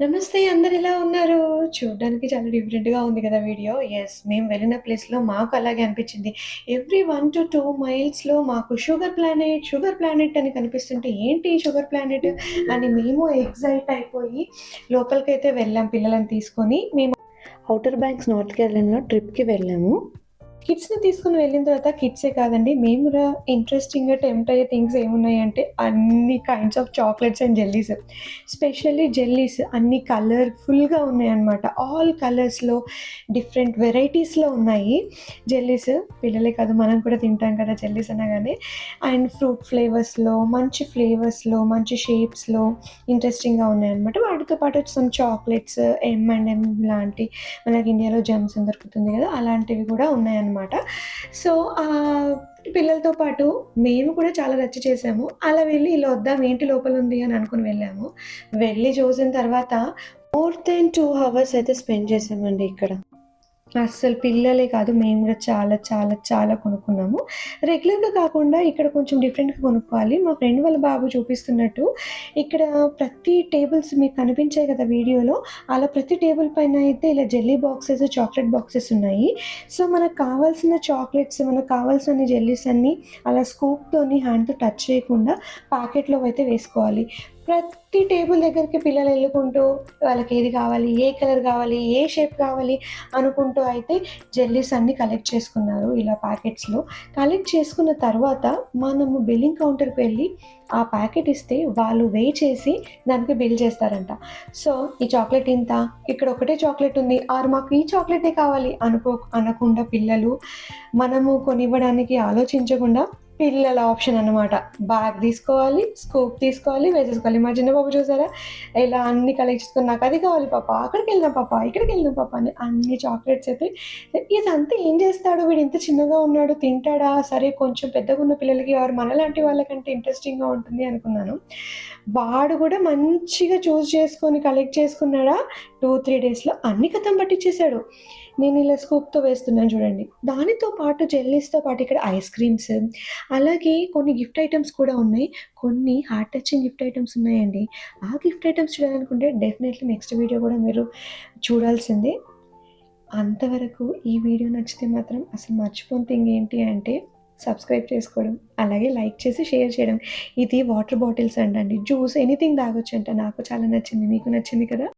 నమస్తే అందరు ఎలా ఉన్నారు? చూడ్డానికి చాలా డిఫరెంట్‌గా ఉంది కదా వీడియో. యెస్. మేము వెళ్ళిన ప్లేస్‌లో మాకు అలాగే అనిపించింది. ఎవ్రీ 1-2 మైల్స్‌లో మాకు షుగర్ ప్లానెట్ అని కనిపిస్తుంటే ఏంటి షుగర్ ప్లానెట్ అని మేము ఎక్సైట్ అయిపోయి లోపలికైతే వెళ్ళాం పిల్లలని తీసుకొని. మేము ఔటర్ బ్యాంక్స్ నార్త్ కేరళలో ట్రిప్‌కి వెళ్ళాము. కిడ్స్‌ని తీసుకొని వెళ్ళిన తర్వాత కిడ్సే కాదండి, మేము గూడా ఇంట్రెస్టింగ్‌గా టెంప్ట్ అయ్యే థింగ్స్ ఏమున్నాయంటే అన్ని kinds of chocolates and jellies. Specially jellies అన్ని కలర్‌ఫుల్‌గా ఉన్నాయన్నమాట. ఆల్ కలర్స్‌లో డిఫరెంట్ వెరైటీస్‌లో ఉన్నాయి జెల్లీస్. పిల్లలే కాదు మనం కూడా తింటాం కదా జెల్లీస్ అనగానే. అండ్ ఫ్రూట్ ఫ్లేవర్స్‌లో, మంచి షేప్స్‌లో ఇంట్రెస్టింగ్‌గా ఉన్నాయన్నమాట. వాటితో పాటు సమ్ చాక్లెట్స్, M&M లాంటి మనకి ఇండియాలో జెమ్స్ అని దొరుకుతుంది కదా! అలాంటివి కూడా ఉన్నాయన్నమాట. సో, పిల్లలతో పాటు మేము కూడా చాలా రచ్చ చేసాము. అలా వెళ్ళి ఇలా వద్దాం ఏంటి లోపలుంది అని అనుకుని వెళ్ళాము. వెళ్ళి చూసిన తర్వాత మోర్ దెన్ 2 హవర్స్ అయితే స్పెండ్ చేసామండి ఇక్కడ. అస్సలు పిల్లలే కాదు, మేము గూడా చాలా, చాలా, చాలా కొనుక్కున్నాము. రెగ్యులర్‌గా కాకుండా ఇక్కడ కొంచెం డిఫరెంట్‌గా కొనుక్కోవాలి. మా ఫ్రెండ్ వాళ్ళ బాబు చూపిస్తున్నట్టు ఇక్కడ ప్రతి టేబుల్స్ మీకు కనిపించాయి కదా వీడియోలో, అలా ప్రతి టేబుల్ పైన అయితే ఇలా జెల్లీ బాక్సెస్, చాక్లెట్ బాక్సెస్ ఉన్నాయి. సో, మనకు కావాల్సిన చాక్లెట్స్, మనకు కావాల్సిన జెల్లీస్ అన్నీ అలా స్కూప్‌తోని హ్యాండ్‌తో టచ్ చేయకుండా ప్యాకెట్‌లో అయితే వేసుకోవాలి. ప్రతి టేబుల్ దగ్గరికి పిల్లలెళ్ళుకుంటూ వాళ్ళకేది కావాలి, ఏ కలర్ కావాలి, ఏ షేప్ కావాలి అనుకుంటూ అయితే జెల్లీస్ అన్నీ కలెక్ట్ చేసుకున్నారు ఇలా ప్యాకెట్స్‌లో. కలెక్ట్ చేసుకున్న తర్వాత మనము బిల్లింగ్ కౌంటర్‌కి వెళ్ళి ఆ ప్యాకెట్ ఇస్తే వాళ్ళు వెయి చేసి దానికి బిల్ చేస్తారంట. సో, ఈ చాక్లెట్ ఇంత, ఇక్కడ ఒకటే చాక్లెట్ ఉంది ఆర్ మాకు ఈ చాక్లెటే కావాలి అనకుండా పిల్లలు మనము కొనివ్వడానికి ఆలోచించకుండా పిల్లల ఆప్షన్ అన్నమాట. బ్యాగ్ తీసుకోవాలి, స్కూప్ తీసుకోవాలి, వేసేసుకోవాలి. మా చిన్న బాబు చూసారా? ఇలా అన్నీ కలెక్ట్ చేసుకొని నాకది కావాలి పాప, అక్కడికెళ్దాం పాప, ఇక్కడికెళ్దాం పాప అని అన్ని చాక్లెట్స్ అయితే ఇదంతా ఏం చేస్తాడు వీడు ఇంత చిన్నగా ఉన్నాడు తింటాడా? సరే కొంచెం పెద్దగున్న పిల్లలకి ఆర్ మనలాంటి వాళ్ళకంటే ఇంట్రెస్టింగ్‌గా ఉంటుంది అనుకున్నాను. వాడు కూడా మంచిగా చూజ్ చేసుకొని కలెక్ట్ చేసుకున్నాడా 2, 3 డేస్‌లో అన్ని ఖతం పట్టిచ్చేసాడు. నేను ఇలా స్కూప్‌తో వేస్తున్నాను చూడండి. దానితో పాటు జెల్లీస్‌తో పాటు ఇక్కడ ఐస్ క్రీమ్స్, అలాగే కొన్ని గిఫ్ట్ ఐటెమ్స్ కూడా ఉన్నాయి. కొన్ని హార్ట్ టచింగ్ గిఫ్ట్ ఐటెమ్స్ ఉన్నాయండి. ఆ గిఫ్ట్ ఐటెమ్స్ చూడాలనుకుంటే డెఫినెట్‌లీ నెక్స్ట్ వీడియో కూడా మీరు చూడాల్సిందే. అంతవరకు ఈ వీడియో నచ్చితే మాత్రం అసలు మర్చిపోని థింగ్ ఏంటి అంటే సబ్స్క్రైబ్ చేసుకోవడం, అలాగే లైక్ చేసి షేర్ చేయడం. ఇది వాటర్ బాటిల్స్ అంటండి. జ్యూస్ ఎనీథింగ్ తాగొచ్చంట. నాకు చాలా నచ్చింది. మీకు నచ్చింది కదా!